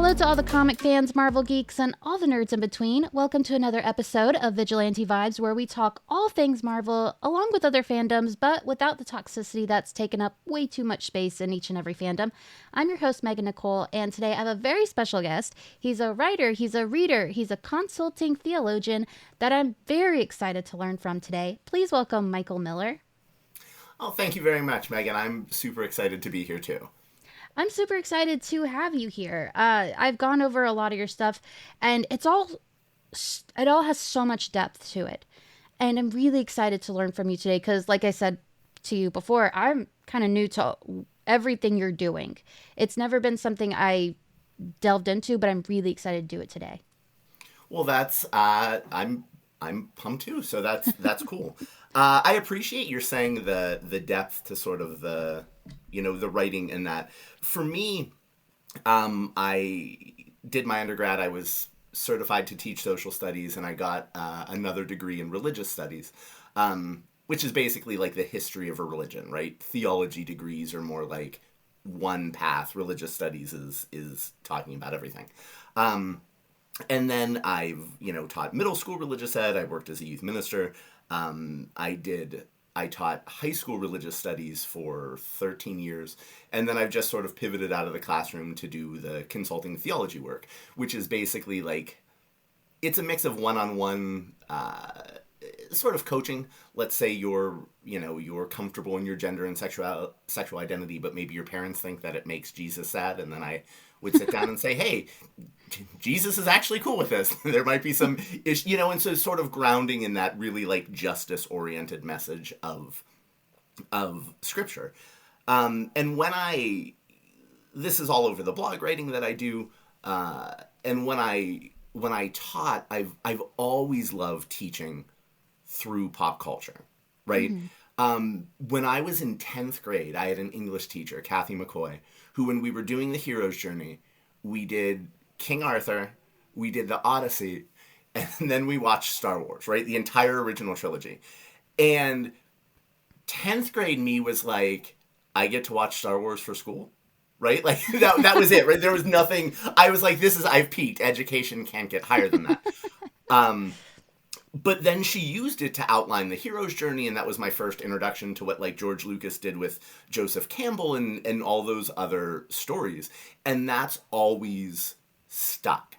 Hello to all the comic fans, Marvel geeks, and all the nerds in between. Welcome to another episode of Vigilante Vibes, where we talk all things Marvel, along with other fandoms, but without the toxicity that's taken up way too much space in each and every fandom. I'm your host, Megan Nicole, and today I have a very special guest. He's a writer, he's a reader, he's a consulting theologian that I'm very excited to learn from today. Please welcome Michael Miller. Oh, thank you very much, Megan. I'm super excited to be here, too. I'm super excited to have you here. I've gone over a lot of your stuff, and it all has so much depth to it. And I'm really excited to learn from you today because, like I said to you before, I'm kind of new to everything you're doing. It's never been something I delved into, but I'm really excited to do it today. Well, I'm pumped too, so that's cool. I appreciate your saying the depth to sort of the writing in that. For me, I did my undergrad. I was certified to teach social studies, and I got another degree in religious studies, which is basically like the history of a religion, right? Theology degrees are more like one path. Religious studies is talking about everything. And then I've, taught middle school religious ed. I worked as a youth minister. I taught high school religious studies for 13 years, and then I've just sort of pivoted out of the classroom to do the consulting theology work, which is basically like, it's a mix of one-on-one sort of coaching. Let's say you're comfortable in your gender and sexual identity, but maybe your parents think that it makes Jesus sad, and then I would sit down and say, hey, Jesus is actually cool with this. There might be some issue, and so sort of grounding in that really like justice-oriented message of Scripture. And this is all over the blog writing that I do, and when I taught, I've always loved teaching through pop culture, right? Mm-hmm. When I was in 10th grade, I had an English teacher, Kathy McCoy, who, when we were doing the hero's journey, we did King Arthur, we did the Odyssey, and then we watched Star Wars, right? The entire original trilogy. And 10th grade me was like, I get to watch Star Wars for school, right? Like that was it, right? There was nothing. I was like, I've peaked. Education can't get higher than that. But then she used it to outline the hero's journey, and that was my first introduction to what like George Lucas did with Joseph Campbell and all those other stories. And that's always stuck.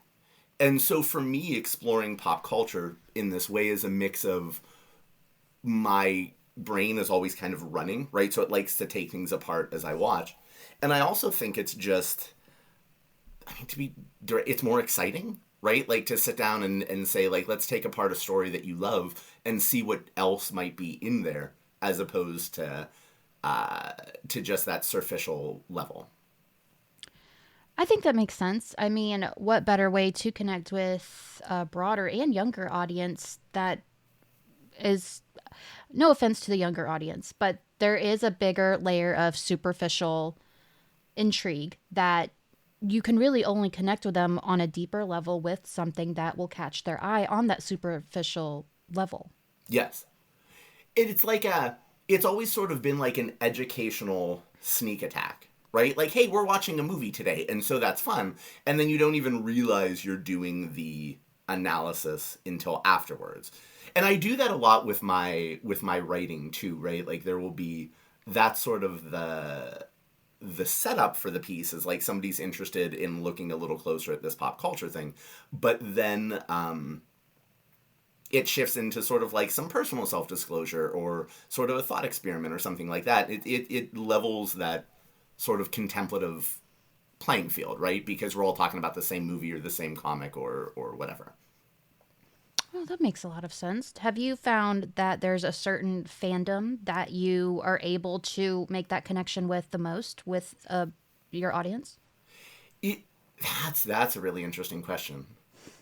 And so for me, exploring pop culture in this way is a mix of my brain is always kind of running, right? So it likes to take things apart as I watch. And I also think it's just, it's more exciting, right? Like to sit down and say, like, let's take apart a story that you love and see what else might be in there, as opposed to just that superficial level. I think that makes sense. I mean, what better way to connect with a broader and younger audience that is, no offense to the younger audience, but there is a bigger layer of superficial intrigue that you can really only connect with them on a deeper level with something that will catch their eye on that superficial level. Yes. It's like it's always sort of been like an educational sneak attack, right? Like, hey, we're watching a movie today, and so that's fun. And then you don't even realize you're doing the analysis until afterwards. And I do that a lot with my writing too, right? Like there will be that sort of the setup for the piece is like somebody's interested in looking a little closer at this pop culture thing, but then it shifts into sort of like some personal self-disclosure or sort of a thought experiment or something like that. It levels that sort of contemplative playing field, right? Because we're all talking about the same movie or the same comic or whatever. Well, that makes a lot of sense. Have you found that there's a certain fandom that you are able to make that connection with the most with your audience? That's a really interesting question.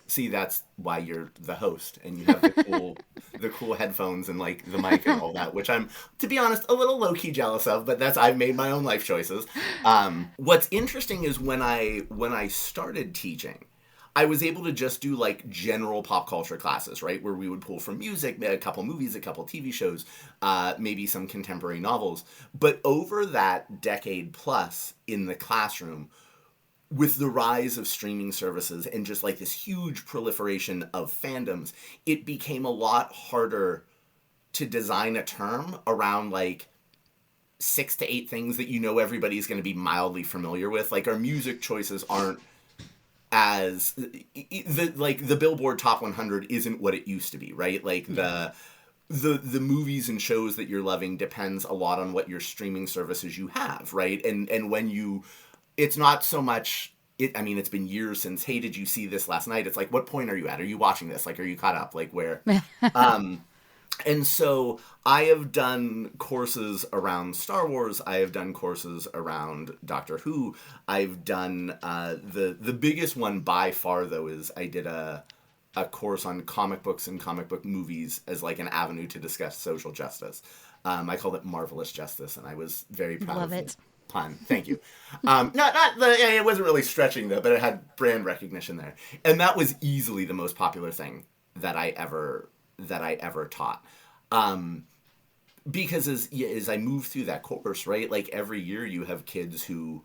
See, that's why you're the host and you have the cool headphones and like the mic and all that, which I'm, to be honest, a little low key jealous of. But I've made my own life choices. What's interesting is when I started teaching, I was able to just do like general pop culture classes, right? Where we would pull from music, a couple movies, a couple TV shows, maybe some contemporary novels. But over that decade plus in the classroom, with the rise of streaming services and just like this huge proliferation of fandoms, it became a lot harder to design a term around like 6 to 8 things that you know everybody's going to be mildly familiar with. Like our music choices aren't as the Billboard Top 100 isn't what it used to be, right? Like the movies and shows that you're loving depends a lot on what your streaming services you have, right? And when you, it's not so much I mean, it's been years since, hey, did you see this last night? It's like, what point are you at? Are you watching this? Like, are you caught up? Like, where? And so I have done courses around Star Wars. I have done courses around Doctor Who. I've done the biggest one by far though is I did a course on comic books and comic book movies as like an avenue to discuss social justice. I called it Marvelous Justice, and I was very proud Love of it. the pun. Thank you. It wasn't really stretching though, but it had brand recognition there, and that was easily the most popular thing that I ever taught. Because as I move through that course, right, like every year you have kids who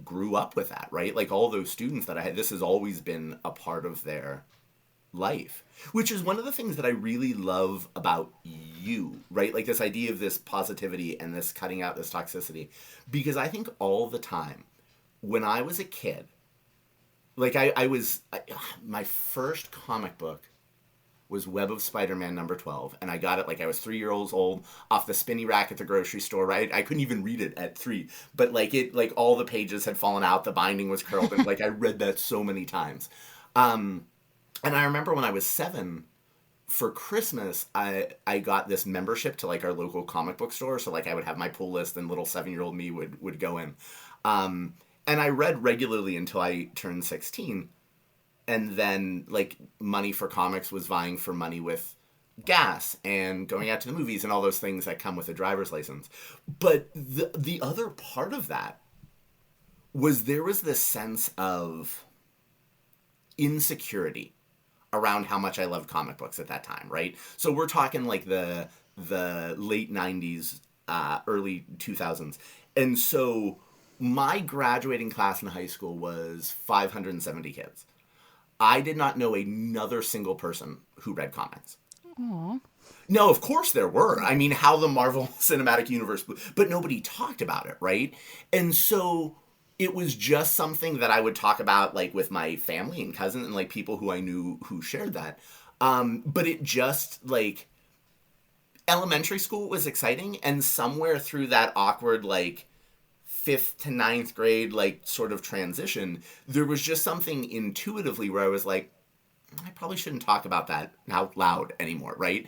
grew up with that, right? Like all those students that I had, this has always been a part of their life, which is one of the things that I really love about you, right? Like this idea of this positivity and this cutting out this toxicity, because I think all the time when I was a kid, like my first comic book was Web of Spider-Man number 12, and I got it like I was 3 years old off the spinny rack at the grocery store, right? I couldn't even read it at 3, but like all the pages had fallen out, the binding was curled, and like I read that so many times. And I remember when I was 7, for Christmas, I got this membership to like our local comic book store, so like I would have my pull list, and little 7-year-old me would go in. And I read regularly until I turned 16. And then like money for comics was vying for money with gas and going out to the movies and all those things that come with a driver's license. But the other part of that was there was this sense of insecurity around how much I loved comic books at that time, right? So we're talking like the late 90s, early 2000s. And so my graduating class in high school was 570 kids. I did not know another single person who read comics. Aw. No, of course there were. I mean, how the Marvel Cinematic Universe, but nobody talked about it, right? And so it was just something that I would talk about like with my family and cousins and like people who I knew who shared that. But it just like elementary school was exciting, and somewhere through that awkward like 5th to 9th grade like sort of transition, there was just something intuitively where I was like, I probably shouldn't talk about that out loud anymore, right?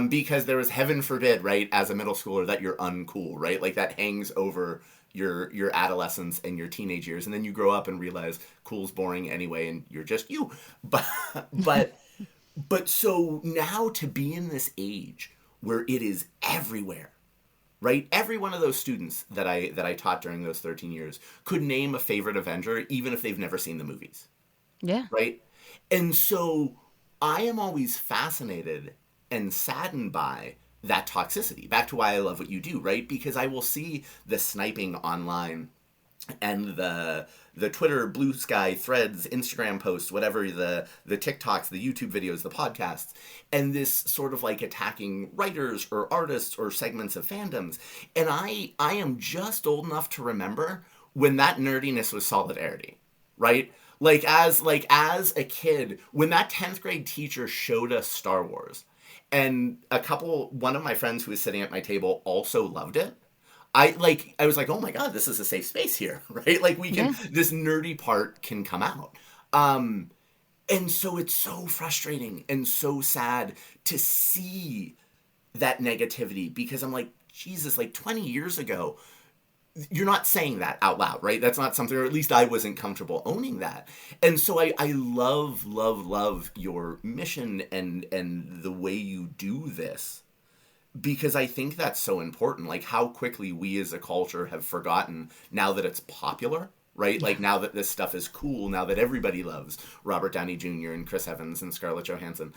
Because there was, heaven forbid, right, as a middle schooler that you're uncool, right? Like that hangs over your adolescence and your teenage years, and then you grow up and realize cool's boring anyway, and you're just you. But so now to be in this age where it is everywhere, right? Every one of those students that I taught during those 13 years could name a favorite Avenger, even if they've never seen the movies, Yeah. right? And so I am always fascinated and saddened by that toxicity. Back to why I love what you do, right? Because I will see the sniping online and the Twitter, Blue Sky, Threads, Instagram posts, whatever, the TikToks, the YouTube videos, the podcasts, and this sort of like attacking writers or artists or segments of fandoms. And I am just old enough to remember when that nerdiness was solidarity, right? Like as a kid, when that 10th grade teacher showed us Star Wars, and one of my friends who was sitting at my table also loved it, I was like, oh my God, this is a safe space here, right? Like Yeah. this nerdy part can come out. And so it's so frustrating and so sad to see that negativity, because I'm like, Jesus, like 20 years ago, you're not saying that out loud, right? That's not something, or at least I wasn't comfortable owning that. And so I love, love, love your mission and the way you do this, because I think that's so important. Like how quickly we as a culture have forgotten now that it's popular, right? Yeah. Like now that this stuff is cool, now that everybody loves Robert Downey Jr. and Chris Evans and Scarlett Johansson.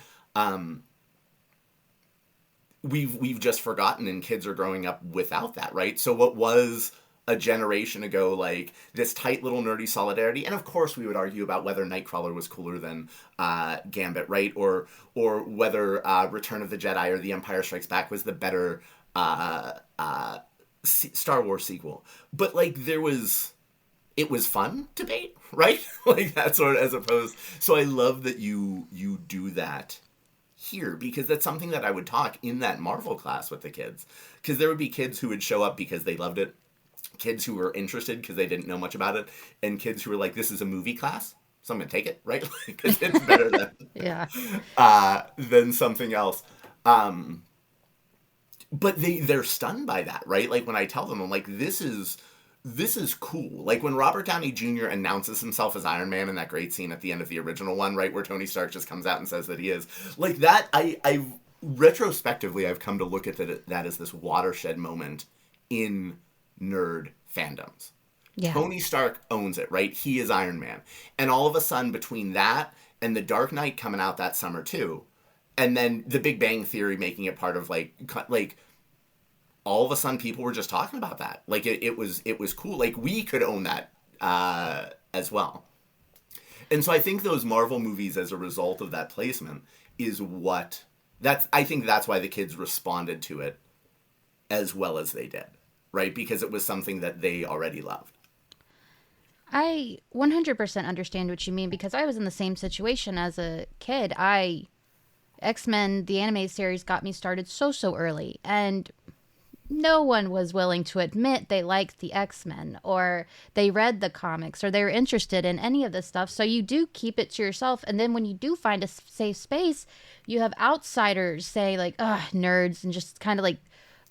We've just forgotten, and kids are growing up without that, right? So what was a generation ago, like this tight little nerdy solidarity. And of course, we would argue about whether Nightcrawler was cooler than Gambit, right? Or whether Return of the Jedi or The Empire Strikes Back was the better Star Wars sequel. But like it was fun debate, right? Like that sort of, as opposed. So I love that you do that here, because that's something that I would talk in that Marvel class with the kids, because there would be kids who would show up because they loved it, kids who were interested because they didn't know much about it, and kids who were like, this is a movie class, so I'm gonna take it, right? Because it's better Yeah. than something else. But they're stunned by that, right? Like when I tell them, I'm like, this is cool. Like when Robert Downey Jr. announces himself as Iron Man in that great scene at the end of the original one, right, where Tony Stark just comes out and says that he is. Like that, I retrospectively, I've come to look at that as this watershed moment in nerd fandoms. Yeah. Tony Stark owns it, right? He is Iron Man. And all of a sudden, between that and The Dark Knight coming out that summer too, and then The Big Bang Theory making it part of like all of a sudden people were just talking about that. Like it was cool. Like we could own that as well. And so I think those Marvel movies, as a result of that placement, is I think that's why the kids responded to it as well as they did, right? Because it was something that they already loved. I 100% understand what you mean, because I was in the same situation as a kid. X-Men, the anime series, got me started so early, and no one was willing to admit they liked the X-Men or they read the comics or they were interested in any of this stuff. So you do keep it to yourself. And then when you do find a safe space, you have outsiders say like, ugh, nerds, and just kind of like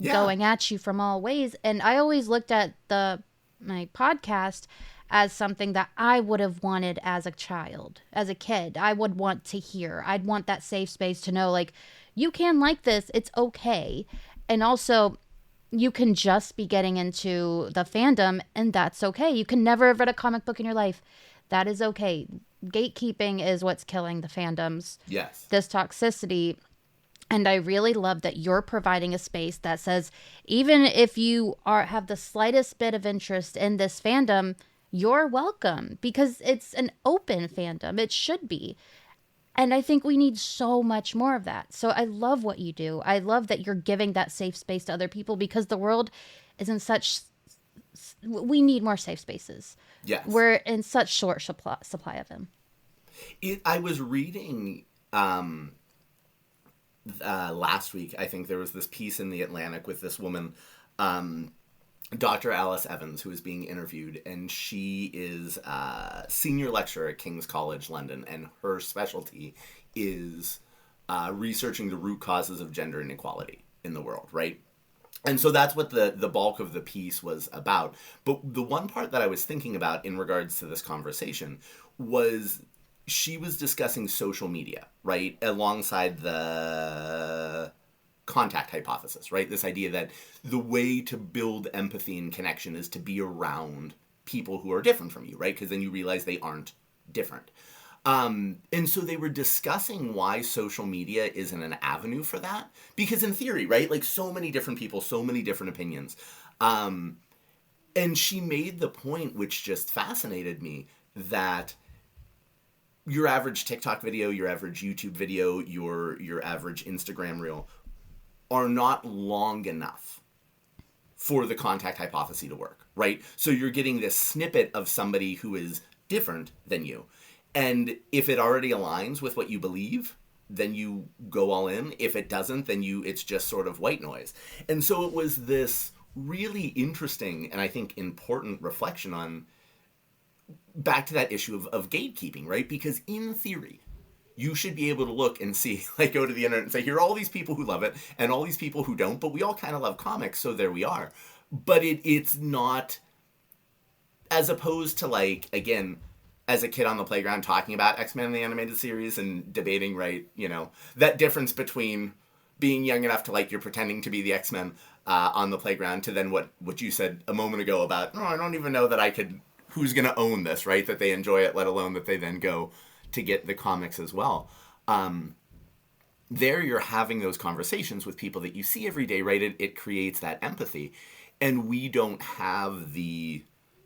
going at you from all ways. And I always looked at my podcast as something that I would have wanted as a child, as a kid. I would want to hear. I'd want that safe space to know, like, you can like this. It's okay. And also, you can just be getting into the fandom, and that's okay. You can never have read a comic book in your life. That is okay. Gatekeeping is what's killing the fandoms. Yes. This toxicity. And I really love that you're providing a space that says, even if you have the slightest bit of interest in this fandom, you're welcome, because it's an open fandom. It should be. And I think we need so much more of that. So I love what you do. I love that you're giving that safe space to other people, because the world is in we need more safe spaces. Yes. We're in such short supply of them. I was reading last week, I think there was this piece in The Atlantic with this woman, Dr. Alice Evans, who is being interviewed, and she is a senior lecturer at King's College London, and her specialty is researching the root causes of gender inequality in the world, right? And so that's what the bulk of the piece was about. But the one part that I was thinking about in regards to this conversation was she was discussing social media, right, alongside the contact hypothesis, right? This idea that the way to build empathy and connection is to be around people who are different from you, right? Because then you realize they aren't different. And so they were discussing why social media isn't an avenue for that. Because in theory, right, like so many different people, so many different opinions. And she made the point, which just fascinated me, that your average TikTok video, your average YouTube video, your average Instagram reel are not long enough for the contact hypothesis to work, right? So you're getting this snippet of somebody who is different than you. And if it already aligns with what you believe, then you go all in. If it doesn't, then it's just sort of white noise. And so it was this really interesting and I think important reflection on back to that issue of gatekeeping, right? Because in theory, you should be able to look and see, like go to the internet and say, here are all these people who love it and all these people who don't, but we all kind of love comics, so there we are. But it's not, as opposed to like, again, as a kid on the playground talking about X-Men the animated series and debating, right, that difference between being young enough to like you're pretending to be the X-Men on the playground to then what you said a moment ago about, oh, I don't even know that I could, who's going to own this, right, that they enjoy it, let alone that they then go to get the comics as well. There you're having those conversations with people that you see every day, right? It creates that empathy. And we don't have the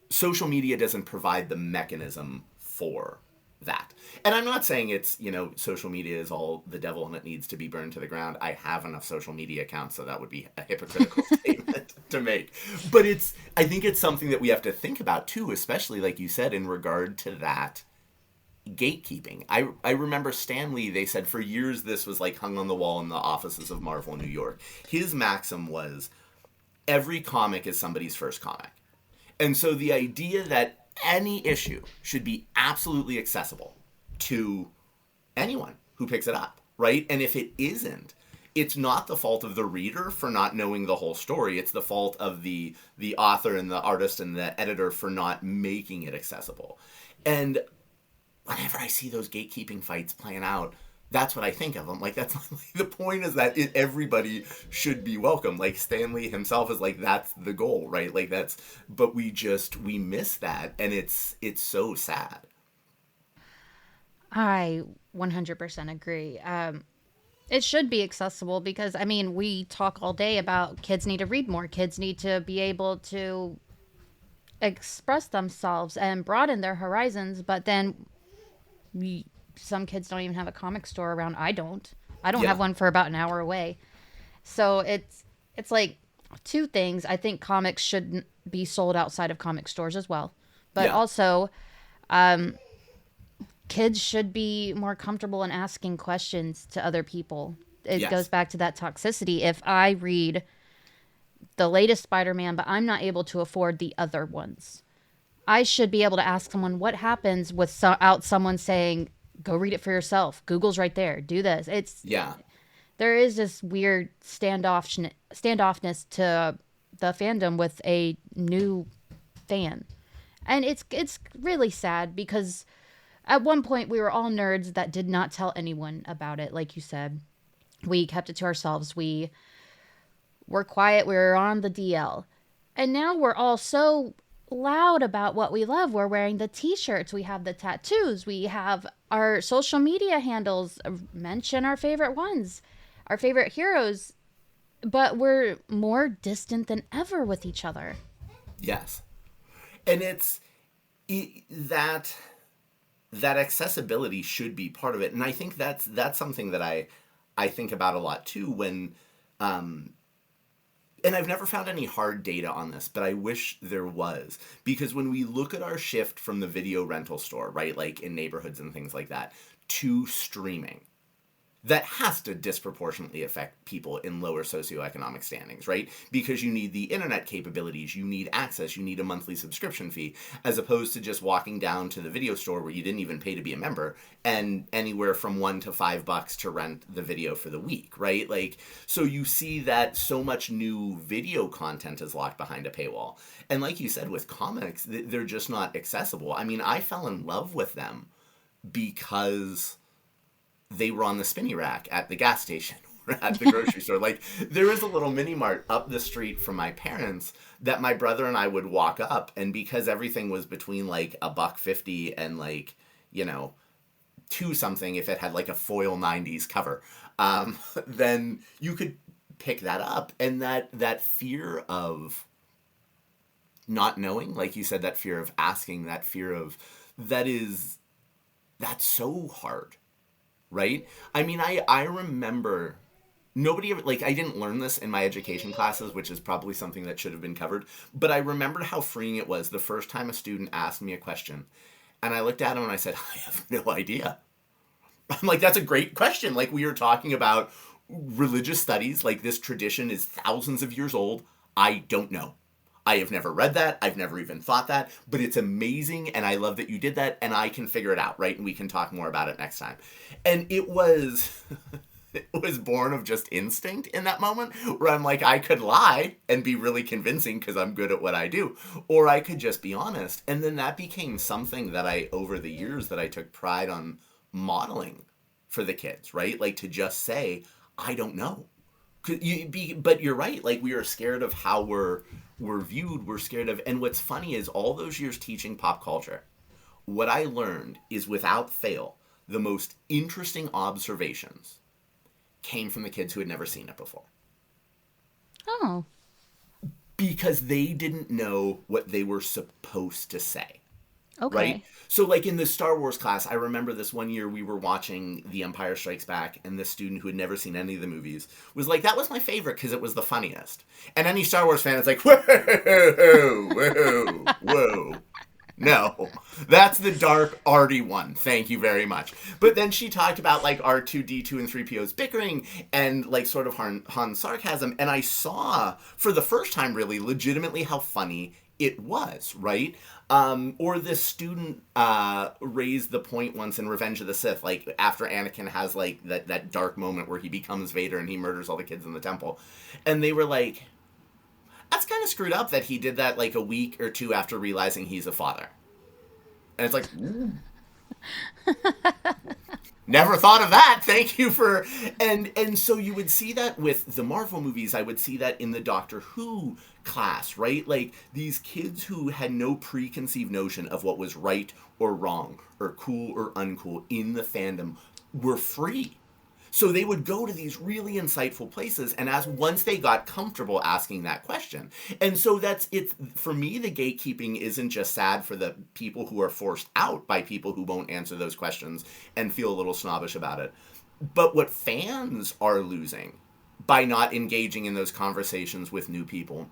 social media doesn't provide the mechanism for that. And I'm not saying it's, social media is all the devil and it needs to be burned to the ground. I have enough social media accounts, so that would be a hypocritical statement to make. But I think it's something that we have to think about too, especially like you said, in regard to that gatekeeping. I remember Stanley, they said for years this was like hung on the wall in the offices of Marvel New York. His maxim was every comic is somebody's first comic. And so the idea that any issue should be absolutely accessible to anyone who picks it up, right? And if it isn't, it's not the fault of the reader for not knowing the whole story. It's the fault of the author and the artist and the editor for not making it accessible. And whenever I see those gatekeeping fights playing out, that's what I think of. I'm like, that's like, the point is that everybody should be welcome. Like Stanley himself is like, that's the goal, right? Like but we miss that, and it's so sad. I 100% agree. It should be accessible because, I mean, we talk all day about kids need to read more. Kids need to be able to express themselves and broaden their horizons. But then some kids don't even have a comic store around. I don't. I don't Yeah. have one for about an hour away. So it's like two things. I think comics shouldn't be sold outside of comic stores as well. But Yeah. also, kids should be more comfortable in asking questions to other people. It goes Yes. back to that toxicity. If I read the latest Spider-Man, but I'm not able to afford the other ones, I should be able to ask someone what happens without someone saying, "Go read it for yourself. Google's right there. Do this." Yeah. There is this weird standoffness to the fandom with a new fan, and it's really sad because at one point we were all nerds that did not tell anyone about it. Like you said, we kept it to ourselves. We were quiet. We were on the DL, and now we're all so loud about what we love. We're wearing the t-shirts, we have the tattoos, we have our social media handles mention our favorite ones, our favorite heroes, but we're more distant than ever with each other. Yes. And that accessibility should be part of it. And I think that's something that I think about a lot too when and I've never found any hard data on this, but I wish there was. Because when we look at our shift from the video rental store, right, like in neighborhoods and things like that, to streaming, that has to disproportionately affect people in lower socioeconomic standings, right? Because you need the internet capabilities, you need access, you need a monthly subscription fee, as opposed to just walking down to the video store where you didn't even pay to be a member, and anywhere from $1 to $5 to rent the video for the week, right? Like, so you see that so much new video content is locked behind a paywall. And like you said, with comics, they're just not accessible. I mean, I fell in love with them because they were on the spinny rack at the gas station or at the grocery store. Like, there is a little mini mart up the street from my parents that my brother and I would walk up, and because everything was between like $1.50 and like, two something if it had like a foil 90s cover, then you could pick that up. And that fear of not knowing, like you said, that fear of asking, that fear of that's so hard. Right? I mean, I remember nobody ever, like, I didn't learn this in my education classes, which is probably something that should have been covered, but I remembered how freeing it was the first time a student asked me a question, and I looked at him and I said, I have no idea. I'm like, that's a great question. Like, we were talking about religious studies, like, this tradition is thousands of years old. I don't know. I have never read that. I've never even thought that, but it's amazing, and I love that you did that, and I can figure it out, right? And we can talk more about it next time. And it was it was born of just instinct in that moment, where I'm like, I could lie and be really convincing because I'm good at what I do, or I could just be honest. And then that became something that over the years, that I took pride on modeling for the kids, right? Like, to just say, I don't know. But you're right. Like, we are scared of how we're viewed. We're scared of, and what's funny is all those years teaching pop culture, what I learned is without fail, the most interesting observations came from the kids who had never seen it before. Oh, because they didn't know what they were supposed to say, right? Okay. So, like in the Star Wars class, I remember this one year we were watching The Empire Strikes Back, and this student who had never seen any of the movies was like, "That was my favorite because it was the funniest." And any Star Wars fan is like, "Whoa, whoa, whoa." No, that's the dark, arty one. Thank you very much. But then she talked about like R2D2 and 3PO's bickering and like sort of Han sarcasm. And I saw for the first time, really, legitimately how funny it was, right? Or this student raised the point once in Revenge of the Sith, like after Anakin has like that dark moment where he becomes Vader and he murders all the kids in the temple. And they were like, that's kind of screwed up that he did that like a week or two after realizing he's a father. And it's like, ooh. Never thought of that. Thank you for and so you would see that with the Marvel movies. I would see that in the Doctor Who class, right? Like these kids who had no preconceived notion of what was right or wrong or cool or uncool in the fandom were free. So they would go to these really insightful places, and as once they got comfortable asking that question. And so that's it. For me, the gatekeeping isn't just sad for the people who are forced out by people who won't answer those questions and feel a little snobbish about it. But what fans are losing by not engaging in those conversations with new people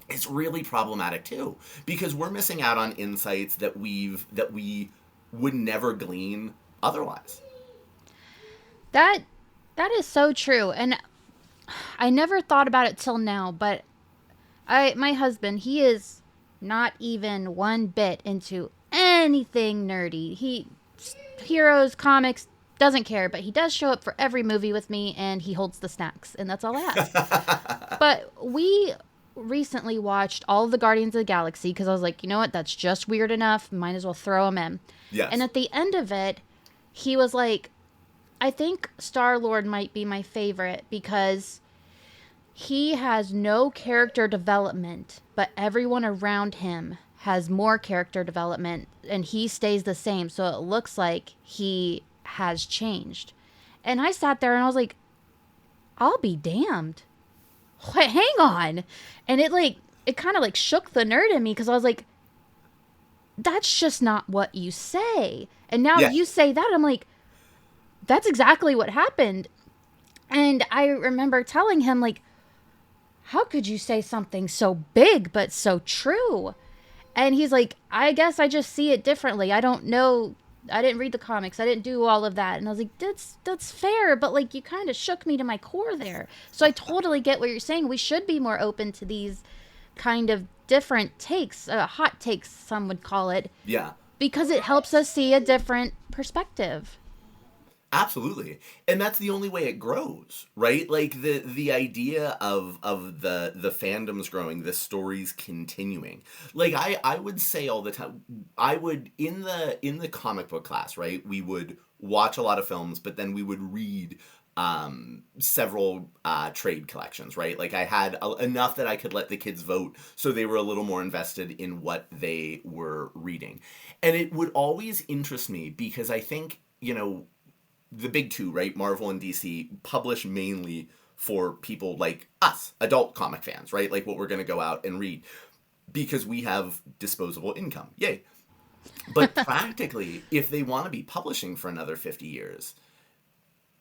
is really problematic too, because we're missing out on insights that we would never glean otherwise. That that is so true. And I never thought about it till now, but my husband, he is not even one bit into anything nerdy. He heroes, comics, doesn't care, but he does show up for every movie with me and he holds the snacks, and that's all I ask. But we recently watched all of the Guardians of the Galaxy because I was like, you know what, that's just weird enough. Might as well throw them in. Yes. And at the end of it, he was like, I think Star-Lord might be my favorite because he has no character development, but everyone around him has more character development and he stays the same. So it looks like he has changed. And I sat there and I was like, I'll be damned. Hang on. And it kind of like shook the nerd in me because I was like, that's just not what you say. And now Yeah. you say that, I'm like, that's exactly what happened. And I remember telling him, like, how could you say something so big but so true? And he's like, I guess I just see it differently. I don't know. I didn't read the comics. I didn't do all of that. And I was like, that's fair, but like you kind of shook me to my core there. So I totally get what you're saying. We should be more open to these kind of different takes, hot takes some would call it, Yeah. because it helps us see a different perspective. Absolutely. And that's the only way it grows, right? Like the idea of the fandoms growing, the stories continuing. Like I would say all the time, I would in the comic book class, right? We would watch a lot of films, but then we would read several trade collections, right? Like I had enough that I could let the kids vote, so they were a little more invested in what they were reading. And it would always interest me because I think, you know, the big two, right? Marvel and DC publish mainly for people like us, adult comic fans, right? Like what we're going to go out and read because we have disposable income. Yay. But practically, if they want to be publishing for another 50 years,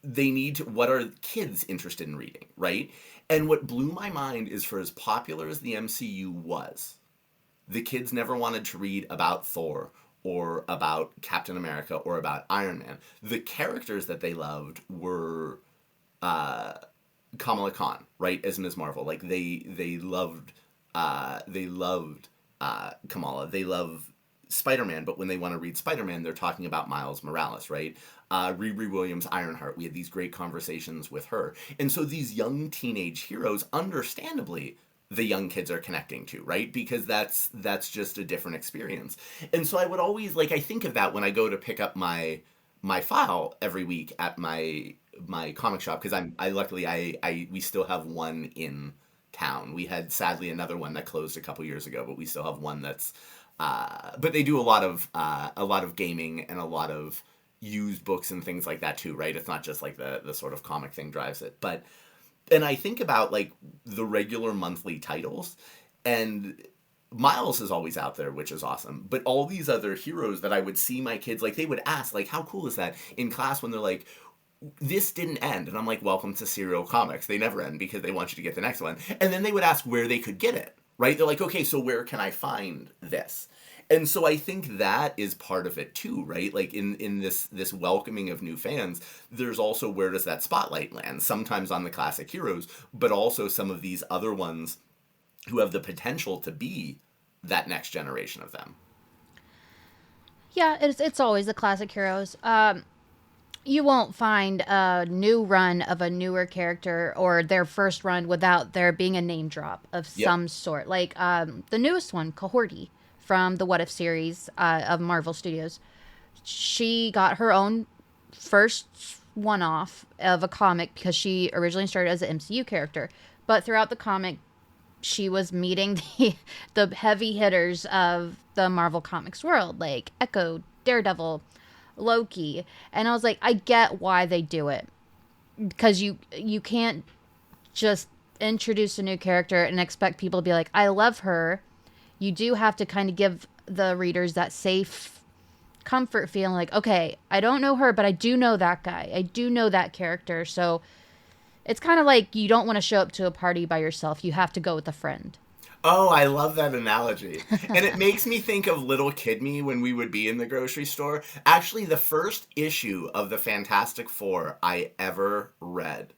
they need to, what are kids interested in reading, right? And what blew my mind is for as popular as the MCU was, the kids never wanted to read about Thor or about Captain America or about Iron Man. The characters that they loved were Kamala Khan, right, as Ms. Marvel. Like they loved Kamala. They love Spider-Man, but when they want to read Spider-Man, they're talking about Miles Morales, right? Riri Williams, Ironheart. We had these great conversations with her, and so these young teenage heroes, understandably, the young kids are connecting to, right? Because that's just a different experience. And so I would always, like, I think of that when I go to pick up my file every week at my comic shop, because I luckily we still have one in town. We had sadly another one that closed a couple years ago, but we still have one that's but they do a lot of gaming and a lot of used books and things like that too, right? It's not just like the sort of comic thing drives it. But and I think about like the regular monthly titles, And Miles is always out there, which is awesome. But all these other heroes that I would see my kids, like, they would ask, like, how cool is that in class when they're like, this didn't end. And I'm like, welcome to serial comics. They never end because they want you to get the next one. And then they would ask where they could get it, right? They're like, okay, so where can I find this? And so I think that is part of it too, right? Like in this welcoming of new fans, there's also where does that spotlight land? Sometimes on the classic heroes, but also some of these other ones who have the potential to be that next generation of them. Yeah, it's always the classic heroes. You won't find a new run of a newer character or their first run without there being a name drop of Yep. some sort. Like the newest one, Cohorty, from the What If series of Marvel Studios. She got her own first one off of a comic because she originally started as an MCU character. But throughout the comic, she was meeting the heavy hitters of the Marvel Comics world, like Echo, Daredevil, Loki. And I was like, I get why they do it. Because you can't just introduce a new character and expect people to be like, I love her. You do have to kind of give the readers that safe comfort feeling like, okay, I don't know her, but I do know that guy. I do know that character. So it's kind of like you don't want to show up to a party by yourself. You have to go with a friend. Oh, I love that analogy. And it makes me think of little kid me when we would be in the grocery store. Actually, the first issue of the Fantastic Four I ever read,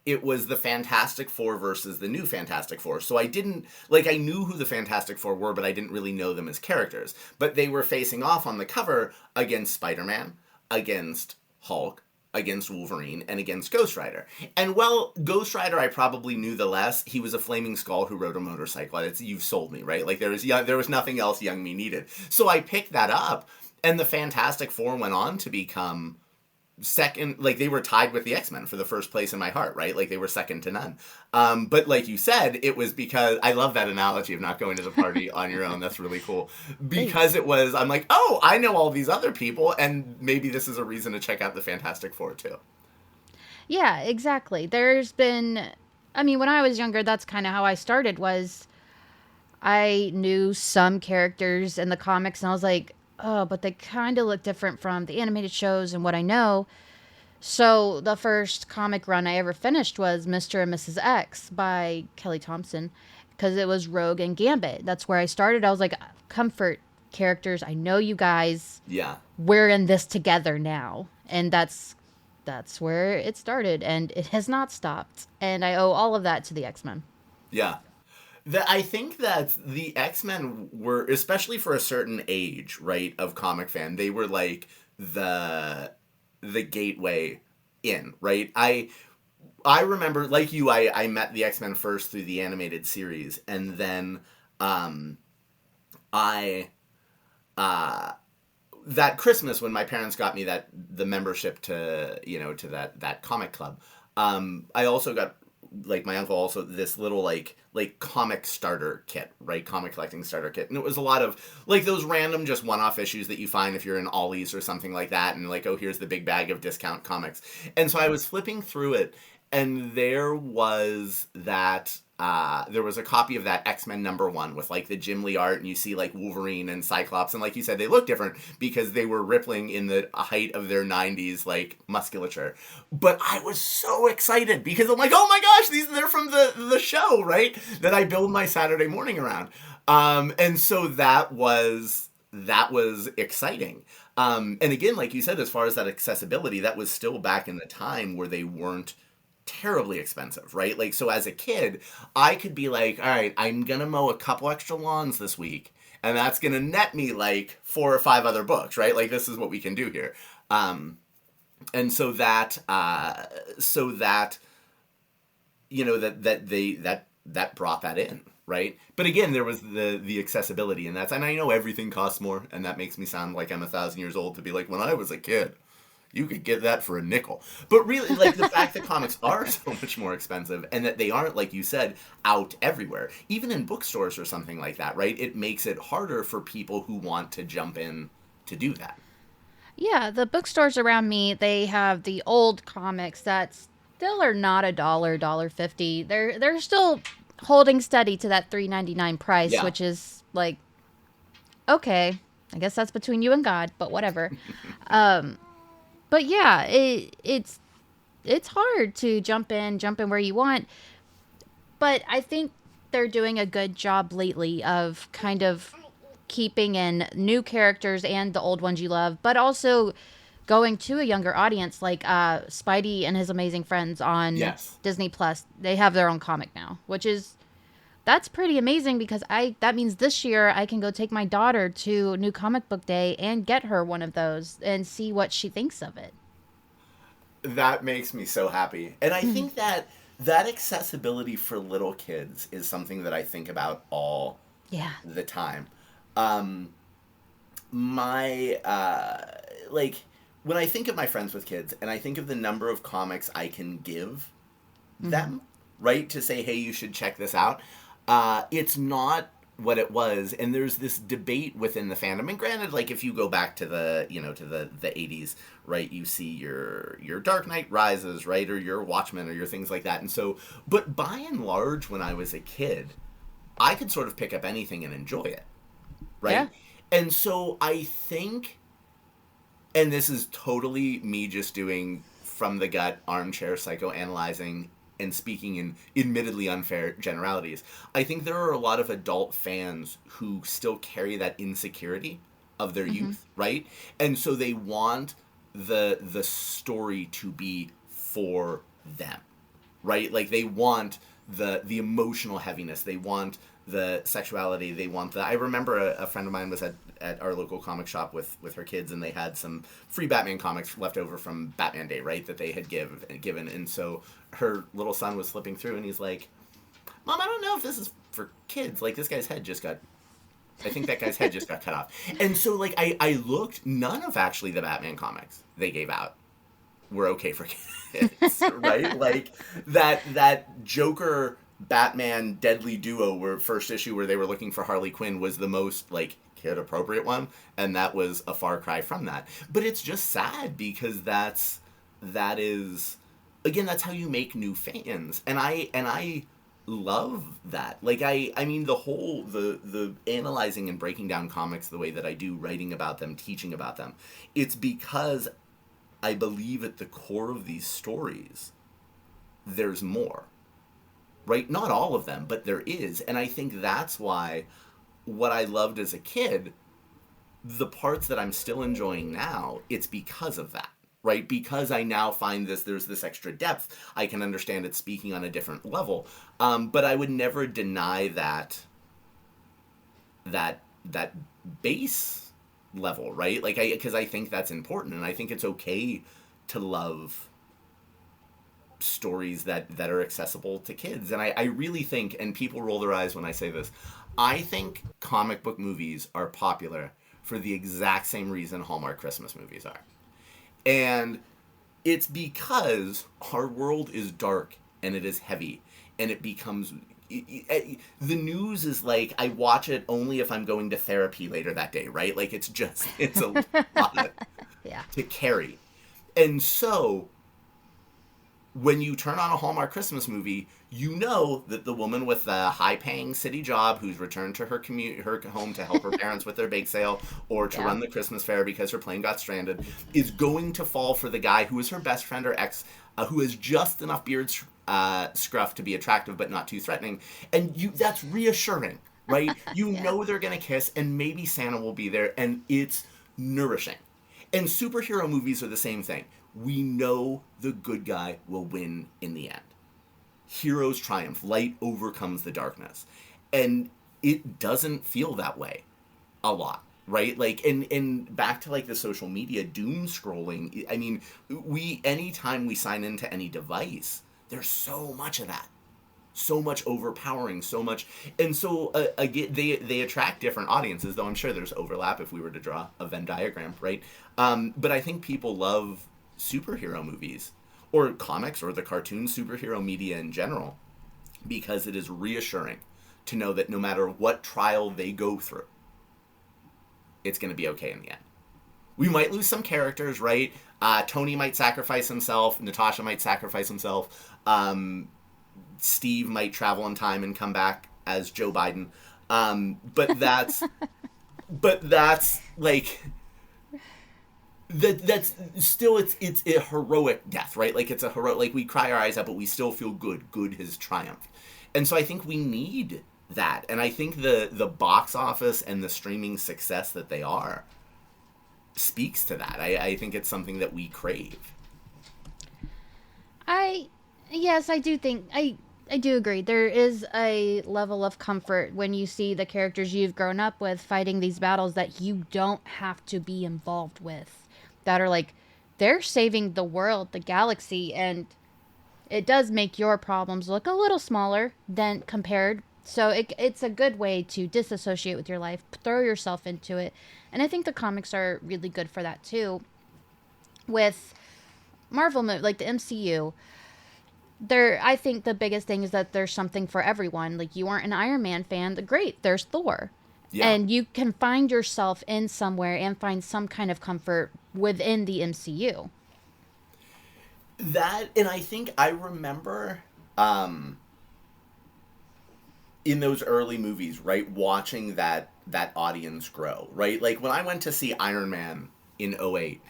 it was the Fantastic Four versus the new Fantastic Four. So I didn't, like, I knew who the Fantastic Four were, but I didn't really know them as characters. But they were facing off on the cover against Spider-Man, against Hulk, against Wolverine, and against Ghost Rider. And well, Ghost Rider I probably knew the less. He was a flaming skull who rode a motorcycle. You've sold me, right? Like there was nothing else young me needed. So I picked that up, and the Fantastic Four went on to become second, like they were tied with the X-Men for the first place in my heart, right? Like they were second to none. But like you said, it was because I love that analogy of not going to the party on your own. That's really cool. Because Thanks. it was, I'm like, oh, I know all these other people, and maybe this is a reason to check out the Fantastic Four too. Yeah, exactly. There's been, I mean, when I was younger, that's kind of how I started was I knew some characters in the comics and I was like, oh, but they kind of look different from the animated shows and what I know. So the first comic run I ever finished was Mr. and Mrs. X by Kelly Thompson because it was Rogue and Gambit. That's where I started. I was like, comfort characters. I know you guys. Yeah. We're in this together now. And that's where it started and it has not stopped. And I owe all of that to the X-Men. Yeah. I think that the X-Men were, especially for a certain age, right, of comic fan, they were like the gateway in, right? I remember, like you, I met the X-Men first through the animated series, and then I that Christmas when my parents got me the membership to to that comic club, I also got, like, my uncle also this little like comic starter kit, right? Comic collecting starter kit. And it was a lot of like those random just one-off issues that you find if you're in Ollie's or something like that, and like, oh, here's the big bag of discount comics. And so I was flipping through it, and there was a copy of that X-Men #1 with like the Jim Lee art, and you see like Wolverine and Cyclops, and like you said, they look different because they were rippling in the height of their 90s like musculature. But I was so excited because I'm like, oh my gosh, they're from the show, right? That I build my Saturday morning around. And so that was exciting. And again, like you said, as far as that accessibility, that was still back in the time where they weren't terribly expensive, right? Like, so as a kid, I could be like, all right, I'm gonna mow a couple extra lawns this week, and that's gonna net me like 4 or 5 other books, right? Like, this is what we can do here. And so that that brought that in, right? But again, there was the accessibility, and and I know everything costs more, and that makes me sound like I'm 1,000 years old to be like, when I was a kid, you could get that for a nickel. But really, like, the fact that comics are so much more expensive and that they aren't, like you said, out everywhere, even in bookstores or something like that, right? It makes it harder for people who want to jump in to do that. Yeah, the bookstores around me, they have the old comics that still are not $1, $1.50. They're still holding steady to that $3.99 price, Yeah. which is like, okay, I guess that's between you and God, but whatever. But yeah, it's hard to jump in where you want, but I think they're doing a good job lately of kind of keeping in new characters and the old ones you love, but also going to a younger audience, like Spidey and His Amazing Friends on Yes. Disney Plus. They have their own comic now, which is that's pretty amazing because I that means this year I can go take my daughter to New Comic Book Day and get her one of those and see what she thinks of it. That makes me so happy. And I Mhm. think that that accessibility for little kids is something that I think about all Yeah. the time. Um, my like when I think of my friends with kids and I think of the number of comics I can give Mm-hmm. them, right, to say, hey, you should check this out, it's not what it was. And there's this debate within the fandom. And granted, like if you go back to the, to the 80s, right, you see your Dark Knight Rises, right, or your Watchmen or your things like that. And so, but by and large, when I was a kid, I could sort of pick up anything and enjoy it, Yeah. right? And so I think, and this is totally me just doing from the gut armchair psychoanalyzing and speaking in admittedly unfair generalities. I think there are a lot of adult fans who still carry that insecurity of their Mm-hmm. youth, right? And so they want the story to be for them, right? Like they want the emotional heaviness. They want the sexuality. They want the. I remember a friend of mine was at our local comic shop with her kids, and they had some free Batman comics left over from Batman Day, right? That they had given, and so her little son was flipping through, and he's like, "Mom, I don't know if this is for kids. Like this guy's head just got." I think that guy's head just got cut off. And so, like, I looked, none of actually the Batman comics they gave out were okay for kids, right? Like that Joker Batman deadly duo where first issue where they were looking for Harley Quinn was the most like kid appropriate one, and that was a far cry from that. But it's just sad because that is again that's how you make new fans, and I love that. Like I mean the whole the analyzing and breaking down comics the way that I do, writing about them, teaching about them, it's because I believe at the core of these stories, there's more, right? Not all of them, but there is. And I think that's why what I loved as a kid, the parts that I'm still enjoying now, it's because of that, right? Because I now find there's this extra depth. I can understand it speaking on a different level. But I would never deny that base level, right? Like because I think that's important, and I think it's okay to love stories that are accessible to kids. And I really think, and people roll their eyes when I say this, I think comic book movies are popular for the exact same reason Hallmark Christmas movies are. And it's because our world is dark and it is heavy and it becomes the news is like I watch it only if I'm going to therapy later that day, right? Like it's a lot Yeah. to carry. And so when you turn on a Hallmark Christmas movie, you know that the woman with the high-paying city job who's returned to her home to help her parents with their bake sale or to Yeah. run the Christmas fair because her plane got stranded is going to fall for the guy who is her best friend or ex, who has just enough beard scruff to be attractive but not too threatening, and that's reassuring, right? You Yeah. know they're gonna kiss, and maybe Santa will be there, and it's nourishing. And superhero movies are the same thing. We know the good guy will win in the end. Heroes triumph. Light overcomes the darkness. And it doesn't feel that way a lot, right? Like and back to like the social media doom scrolling. I mean, we anytime we sign into any device, there's so much of that, so much overpowering, so much, and so again, they attract different audiences. Though I'm sure there's overlap if we were to draw a Venn diagram, right? But I think people love superhero movies or comics or the cartoon superhero media in general because it is reassuring to know that no matter what trial they go through, it's going to be okay in the end. We might lose some characters, right? Tony might sacrifice himself. Natasha might sacrifice himself. Steve might travel in time and come back as Joe Biden. But that's like that's still it's a heroic death, right? Like it's a heroic, like we cry our eyes out, but we still feel good. Good has triumphed, and so I think we need that, and I think the box office and the streaming success that they are speaks to that. I think it's something that we crave. I yes, I do think I do agree. There is a level of comfort when you see the characters you've grown up with fighting these battles that you don't have to be involved with. That are like they're saving the world, the galaxy, and it does make your problems look a little smaller than compared. So it's a good way to disassociate with your life, throw yourself into it. And I think the comics are really good for that too. With Marvel, like the MCU, I think the biggest thing is that there's something for everyone. Like you aren't an Iron Man fan, great, there's Thor. Yeah, And you can find yourself in somewhere and find some kind of comfort within the MCU. that, and I think I remember in those early movies, right, watching that audience grow, right? Like when I went to see Iron Man in '08,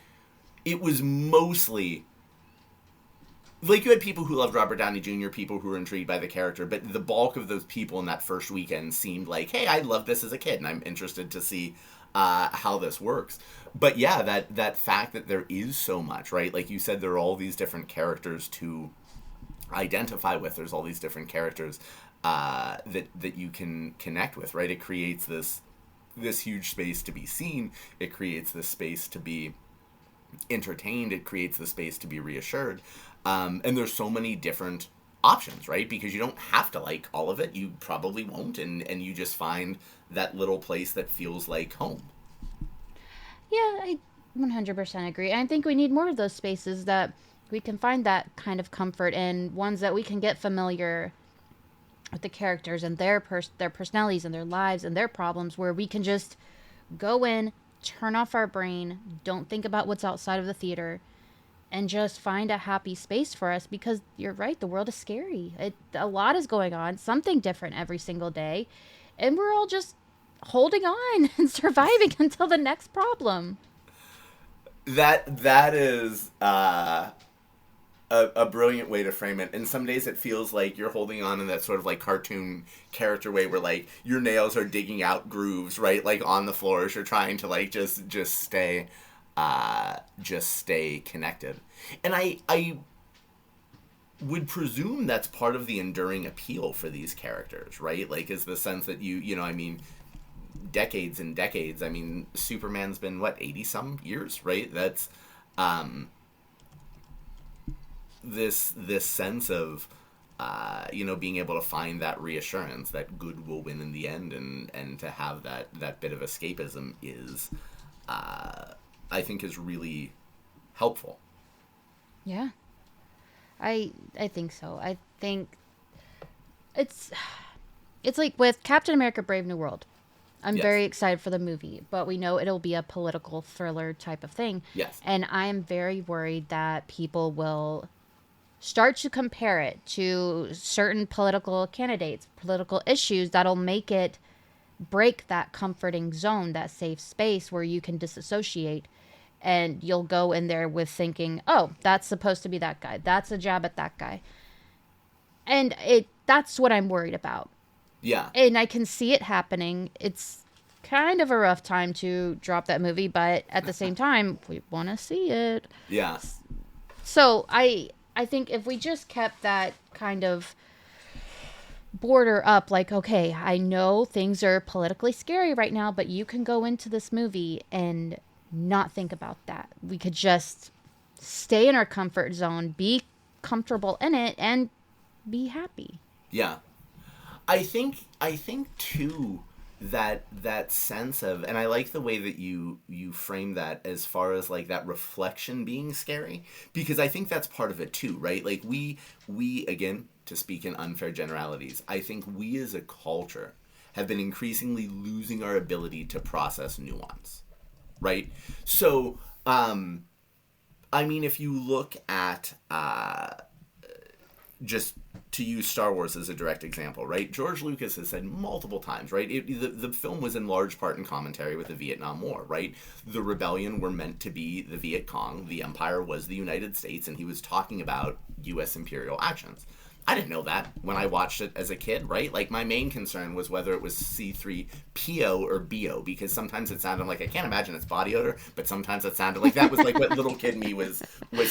it was mostly like you had people who loved Robert Downey Jr., people who were intrigued by the character, but the bulk of those people in that first weekend seemed like, hey, I loved this as a kid, and I'm interested to see how this works. But yeah, that fact that there is so much, right? Like you said, there are all these different characters to identify with. There's all these different characters that you can connect with, right? It creates this huge space to be seen. It creates this space to be entertained. It creates the space to be reassured. And there's so many different options, right? Because you don't have to like all of it. You probably won't, and you just find that little place that feels like home. Yeah, I 100% agree. I think we need more of those spaces that we can find that kind of comfort in, ones that we can get familiar with the characters and their personalities and their lives and their problems, where we can just go in, turn off our brain, don't think about what's outside of the theater, and just find a happy space for us. Because you're right, the world is scary. A lot is going on, something different every single day, and we're all just holding on and surviving until the next problem. That is a brilliant way to frame it. And some days it feels like you're holding on in that sort of like cartoon character way, where like your nails are digging out grooves, right? Like on the floor as you're trying to like just stay connected. And I would presume that's part of the enduring appeal for these characters, right? Like is the sense that you know, I mean, decades and decades. I mean, Superman's been what, 80 some years, right? That's this sense of you know, being able to find that reassurance that good will win in the end, and to have that bit of escapism is I think is really helpful. Yeah. I think so. I think it's it's like with Captain America Brave New World. I'm Yes. very excited for the movie, but we know it'll be a political thriller type of thing. Yes. And I am very worried that people will start to compare it to certain political candidates, political issues that'll make it break that comforting zone, that safe space where you can disassociate. And you'll go in there with thinking, oh, that's supposed to be that guy. That's a jab at that guy. And that's what I'm worried about. Yeah. And I can see it happening. It's kind of a rough time to drop that movie, but at the same time, we want to see it. Yeah. So I think if we just kept that kind of border up, like, okay, I know things are politically scary right now, but you can go into this movie and not think about that. We could just stay in our comfort zone, be comfortable in it, and be happy. Yeah. I think too that sense of, and I like the way that you frame that as far as like that reflection being scary, because I think that's part of it too, right? Like we again, to speak in unfair generalities, I think we as a culture have been increasingly losing our ability to process nuance, right? So I mean, if you look at just to use Star Wars as a direct example, right? George Lucas has said multiple times, right? The film was in large part in commentary with the Vietnam War, right? The rebellion were meant to be the Viet Cong, the Empire was the United States, and he was talking about U.S. imperial actions. I didn't know that when I watched it as a kid, right? Like, my main concern was whether it was C3PO or BO, because sometimes it sounded like, I can't imagine it's body odor, but sometimes it sounded like that was like what little kid me was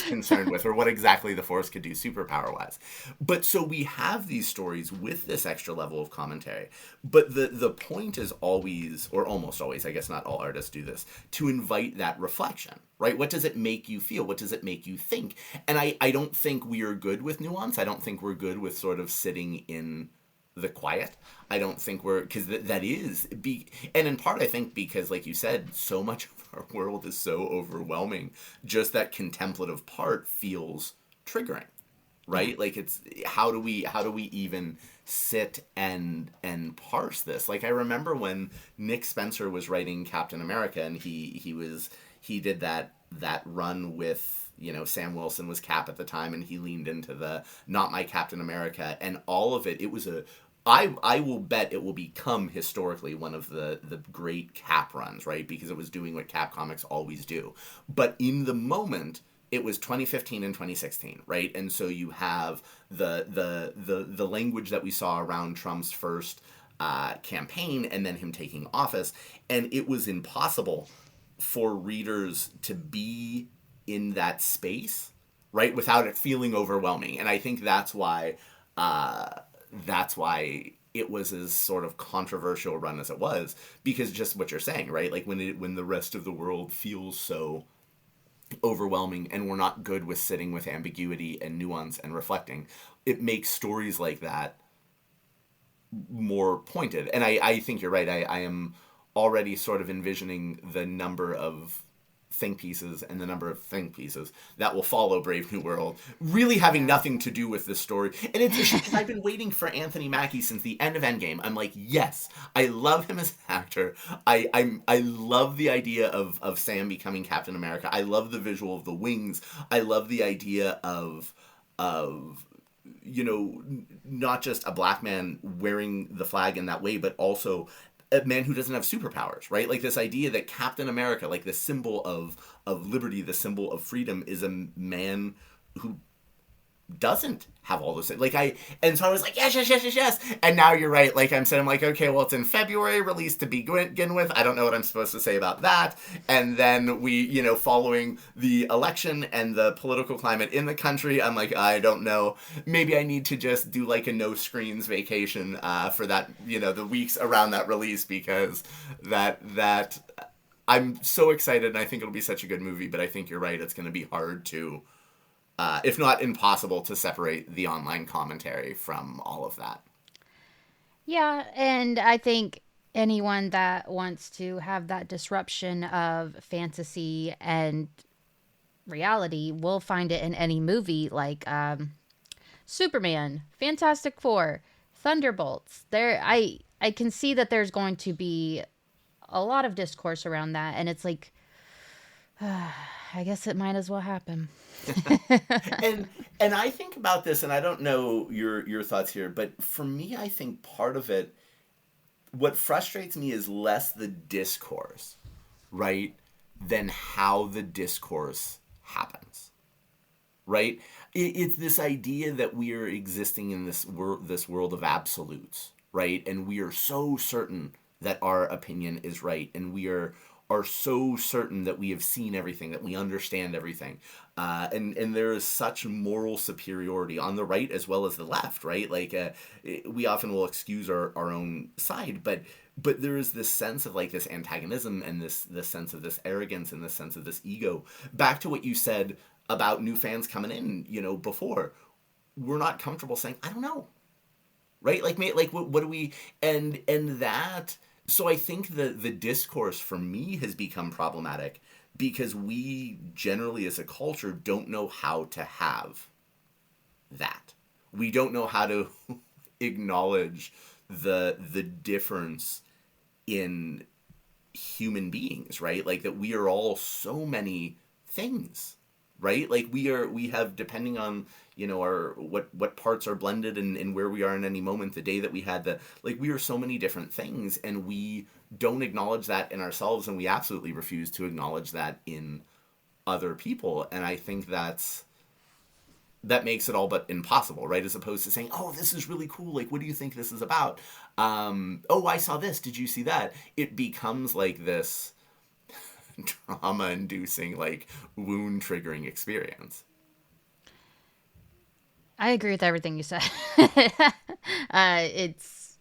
concerned with, or what exactly the Force could do superpower wise. But so we have these stories with this extra level of commentary, but the point is always, or almost always, I guess not all artists do this, to invite that reflection, right? What does it make you feel? What does it make you think? And I don't think we are good with nuance. I don't think we're good with sort of sitting in the quiet. I don't think we're, because that is, and in part I think because, like you said, so much of our world is so overwhelming, just that contemplative part feels triggering, Yeah. right? Like, it's, how do we even sit and parse this? Like, I remember when Nick Spencer was writing Captain America, and he did that run with, Sam Wilson was Cap at the time, and he leaned into the not my Captain America, and all of it was a, I will bet it will become historically one of the great Cap runs, right? Because it was doing what Cap comics always do. But in the moment, it was 2015 and 2016, right? And so you have the language that we saw around Trump's first campaign, and then him taking office, and it was impossible for readers to be in that space, right, without it feeling overwhelming. And I think that's why it was as sort of controversial run as it was, because just what you're saying, right? Like, when the rest of the world feels so overwhelming, and we're not good with sitting with ambiguity and nuance and reflecting, it makes stories like that more pointed. And I think you're right. I am already sort of envisioning the number of think pieces and the number of think pieces that will follow Brave New World, really having Yeah. nothing to do with this story. And it's a shame, because I've been waiting for Anthony Mackie since the end of Endgame. I'm like, yes, I love him as an actor. I love the idea of Sam becoming Captain America. I love the visual of the wings. I love the idea of not just a black man wearing the flag in that way, but also a man who doesn't have superpowers, right? Like, this idea that Captain America, like the symbol of liberty, the symbol of freedom, is a man who doesn't have all those things. And so I was like, yes, yes, yes, yes, yes. And now you're right. Like, I'm saying, I'm like, okay, well, it's in February, released to begin with. I don't know what I'm supposed to say about that. And then following the election and the political climate in the country, I'm like, I don't know. Maybe I need to just do like a no screens vacation for that, the weeks around that release, because that I'm so excited, and I think it'll be such a good movie. But I think you're right. It's going to be hard to, if not impossible, to separate the online commentary from all of that. Yeah, and I think anyone that wants to have that disruption of fantasy and reality will find it in any movie like Superman, Fantastic Four, Thunderbolts. I can see that there's going to be a lot of discourse around that, and it's like I guess it might as well happen. And I think about this, and I don't know your thoughts here, but for me, I think part of it, what frustrates me, is less the discourse, right, than how the discourse happens, right? It's this idea that we are existing in this world of absolutes, right? And we are so certain that our opinion is right, and we are so certain that we have seen everything, that we understand everything, and there is such moral superiority on the right as well as the left, right? Like, we often will excuse our own side, but there is this sense of like this antagonism, and this sense of this arrogance, and this sense of this ego. Back to what you said about new fans coming in, before, we're not comfortable saying, I don't know, right? Like, like, what do we, and that, so I think the discourse for me has become problematic, because we generally as a culture don't know how to have that. We don't know how to acknowledge the difference in human beings, right? Like, that we are all so many things, right? Like we have, depending on, you know, our what parts are blended and where we are in any moment, the day that we had the, like, we are so many different things, and we don't acknowledge that in ourselves, and we absolutely refuse to acknowledge that in other people. And I think that makes it all but impossible, right? As opposed to saying, oh, this is really cool, like, what do you think this is about? Oh, I saw this, did you see that? It becomes like this trauma inducing, like, wound triggering experience. I agree with everything you said. It's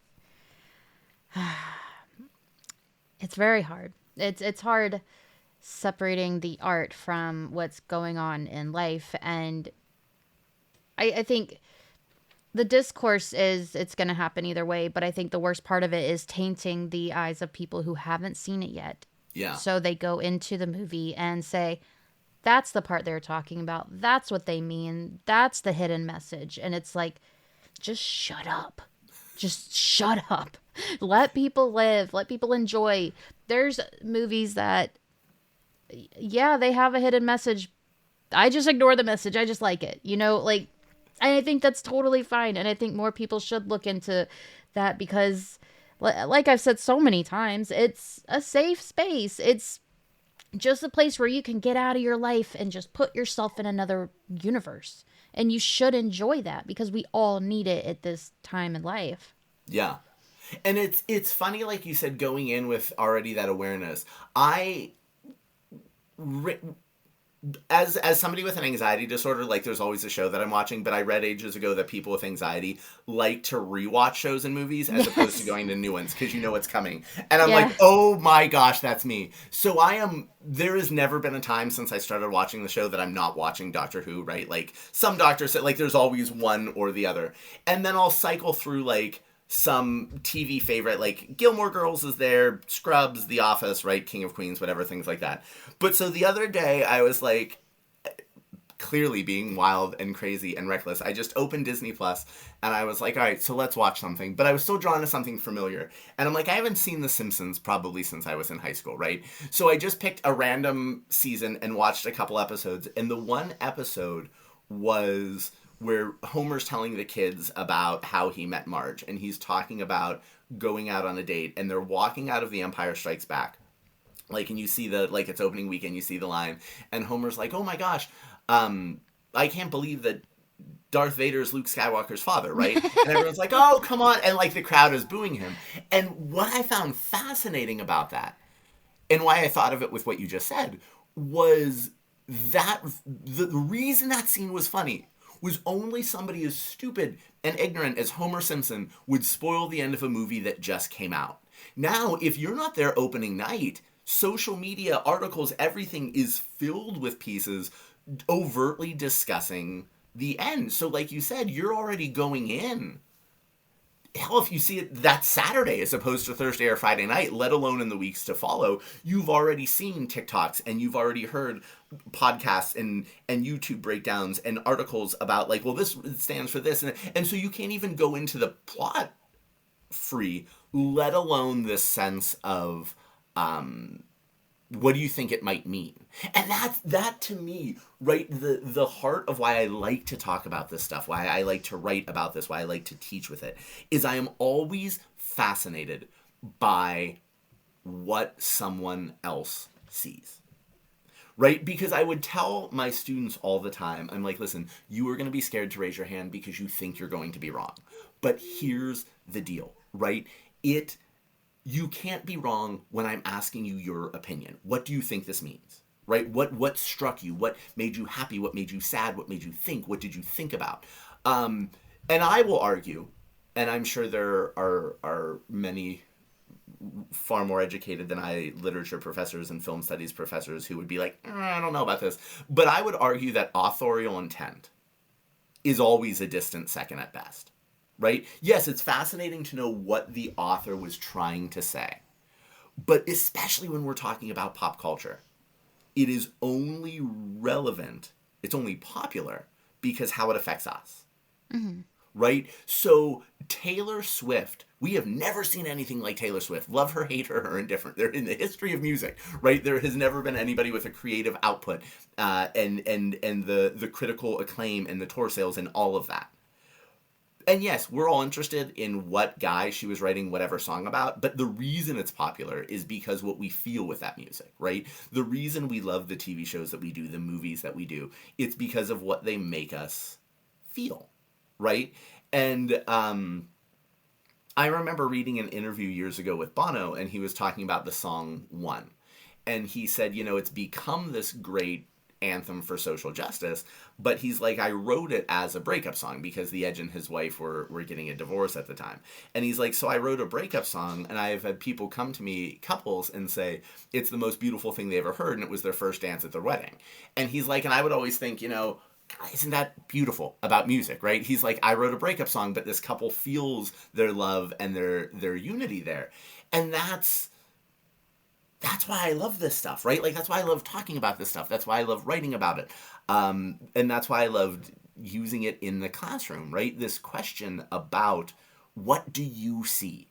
it's very hard. It's hard separating the art from what's going on in life, and I think the discourse is it's going to happen either way, but I think the worst part of it is tainting the eyes of people who haven't seen it yet. Yeah. So they go into the movie and say, that's the part they're talking about. That's what they mean. That's the hidden message. And it's like, just shut up. Just shut up. Let people live. Let people enjoy. There's movies that, yeah, they have a hidden message. I just ignore the message. I just like it. You know, like, and I think that's totally fine. And I think more people should look into that because, like I've said so many times, it's a safe space. It's just a place where you can get out of your life and just put yourself in another universe. And you should enjoy that because we all need it at this time in life. Yeah. And it's funny, like you said, going in with already that awareness. I as somebody with an anxiety disorder, like, there's always a show that I'm watching, but I read ages ago that people with anxiety like to rewatch shows and movies as opposed to going to new ones because you know what's coming. And I'm like, oh my gosh, that's me. So there has never been a time since I started watching the show that I'm not watching Doctor Who, right? Like, some doctors say, like, there's always one or the other. And then I'll cycle through, like, some TV favorite, like Gilmore Girls is there, Scrubs, The Office, right, King of Queens, whatever, things like that. But so the other day I was like, clearly being wild and crazy and reckless, I just opened Disney Plus and I was like, all right, so let's watch something. But I was still drawn to something familiar. And I'm like, I haven't seen The Simpsons probably since I was in high school, right? So I just picked a random season and watched a couple episodes. And the one episode was where Homer's telling the kids about how he met Marge, and he's talking about going out on a date, and they're walking out of The Empire Strikes Back. Like, and you see like, it's opening weekend, you see the line, and Homer's like, oh my gosh, I can't believe that Darth Vader's Luke Skywalker's father, right? And everyone's like, oh, come on, and, like, the crowd is booing him. And what I found fascinating about that, and why I thought of it with what you just said, was that the reason that scene was funny was only somebody as stupid and ignorant as Homer Simpson would spoil the end of a movie that just came out. Now, if you're not there opening night, social media, articles, everything is filled with pieces overtly discussing the end. So like you said, you're already going in. Hell, if you see it that Saturday as opposed to Thursday or Friday night, let alone in the weeks to follow, you've already seen TikToks and you've already heard podcasts and YouTube breakdowns and articles about, like, well, this stands for this. And so you can't even go into the plot free, let alone this sense of what do you think it might mean? And that to me, right, the heart of why I like to talk about this stuff, why I like to write about this, why I like to teach with it, is I am always fascinated by what someone else sees. Right? Because I would tell my students all the time, I'm like, listen, you are going to be scared to raise your hand because you think you're going to be wrong. But here's the deal, right? You can't be wrong when I'm asking you your opinion. What do you think this means? Right? What struck you? What made you happy? What made you sad? What made you think? What did you think about? And I will argue, and I'm sure there are many far more educated than I literature professors and film studies professors who would be like, I don't know about this. But I would argue that authorial intent is always a distant second at best. Right? Yes, it's fascinating to know what the author was trying to say. But especially when we're talking about pop culture, it is only relevant, it's only popular because how it affects us. Mm-hmm. right? So Taylor Swift, we have never seen anything like Taylor Swift. Love her, hate her, or indifferent. They're in the history of music, right? There has never been anybody with a creative output, and the critical acclaim and the tour sales and all of that. And yes, we're all interested in what guy she was writing whatever song about, but the reason it's popular is because what we feel with that music, right? The reason we love the TV shows that we do, the movies that we do, it's because of what they make us feel, right? And I remember reading an interview years ago with Bono, and he was talking about the song One. And he said, it's become this great anthem for social justice, but he's like, I wrote it as a breakup song because the Edge and his wife were getting a divorce at the time. And he's like, so I wrote a breakup song, and I've had people come to me, couples, and say, it's the most beautiful thing they ever heard, and it was their first dance at their wedding. And he's like, and I would always think, isn't that beautiful about music, right? He's like, I wrote a breakup song, but this couple feels their love and their unity there. And that's why I love this stuff, right? Like, that's why I love talking about this stuff. That's why I love writing about it. And that's why I loved using it in the classroom, right? This question about, what do you see?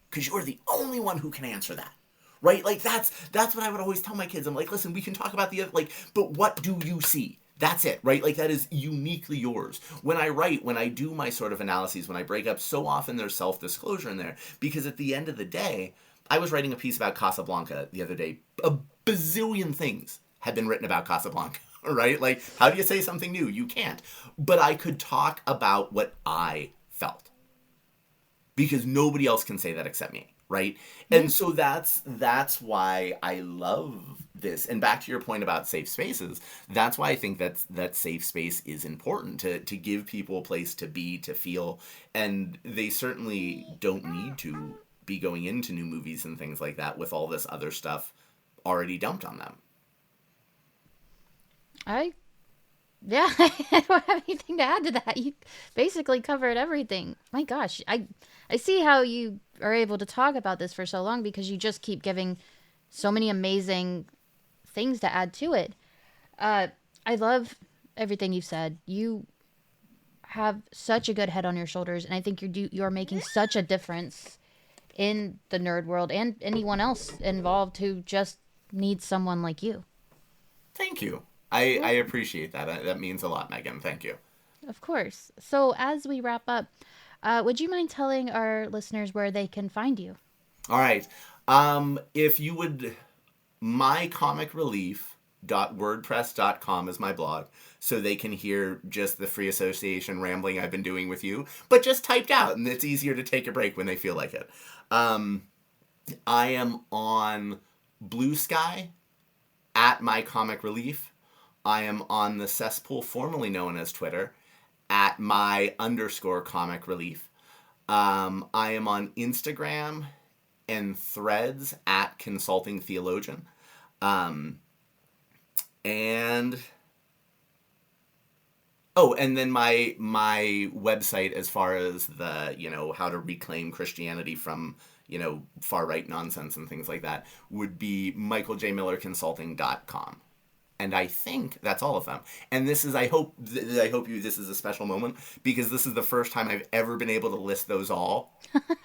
Because you're the only one who can answer that, right? Like, that's what I would always tell my kids. I'm like, listen, we can talk about the other, like, but what do you see? That's it, right? Like, that is uniquely yours. When I write, when I do my sort of analyses, when I break up, so often there's self-disclosure in there. Because at the end of the day, I was writing a piece about Casablanca the other day. A bazillion things had been written about Casablanca, right? Like, how do you say something new? You can't. But I could talk about what I felt. Because nobody else can say that except me, right? And so that's why I love this. And back to your point about safe spaces, that's why I think that safe space is important, to give people a place to be, to feel. And they certainly don't need to be going into new movies and things like that with all this other stuff already dumped on them. I don't have anything to add to that. You basically covered everything. My gosh, I see how you are able to talk about this for so long, because you just keep giving so many amazing things to add to it. I love everything you've said. You have such a good head on your shoulders, and I think you're making such a difference in the nerd world and anyone else involved who just needs someone like you. Thank you. I appreciate that. That means a lot, Megan. Thank you. Of course. So as we wrap up, would you mind telling our listeners where they can find you? All right. If you would, mycomicrelief.wordpress.com is my blog, so they can hear just the free association rambling I've been doing with you, but just typed out, and it's easier to take a break when they feel like it. I am on Blue Sky at mycomicrelief. I am on the cesspool formerly known as Twitter at my_comic_relief. I am on Instagram and Threads at consulting theologian. And then my website, as far as the, how to reclaim Christianity from, far right nonsense and things like that, would be michaeljmillerconsulting.com. And I think that's all of them. And this is, I hope this is a special moment, because this is the first time I've ever been able to list those all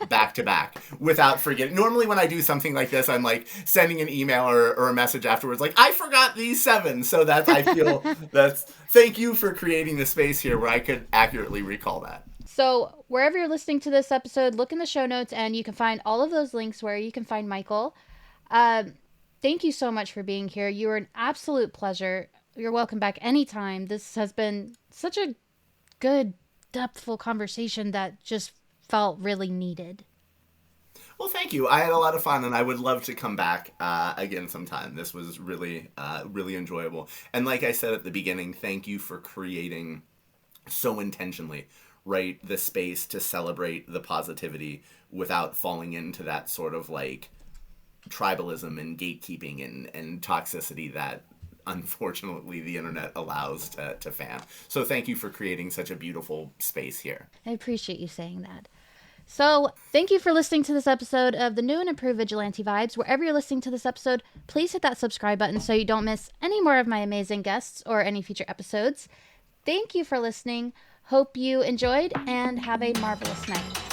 back to back without forgetting. Normally when I do something like this, I'm like sending an email or a message afterwards, like, I forgot these 7. So I feel thank you for creating the space here where I could accurately recall that. So wherever you're listening to this episode, look in the show notes and you can find all of those links where you can find Michael. Thank you so much for being here. You were an absolute pleasure. You're welcome back anytime. This has been such a good, depthful conversation that just felt really needed. Well, thank you. I had a lot of fun, and I would love to come back again sometime. This was really, really enjoyable. And like I said at the beginning, thank you for creating so intentionally, right, the space to celebrate the positivity without falling into that sort of like tribalism and gatekeeping and toxicity that unfortunately the internet allows to fan. So thank you for creating such a beautiful space here. I appreciate you saying that. So thank you for listening to this episode of the New and Improved Vigilante Vibes. Wherever you're listening to this episode, please hit that subscribe button so you don't miss any more of my amazing guests or any future episodes. Thank you for listening. Hope you enjoyed and have a marvelous night.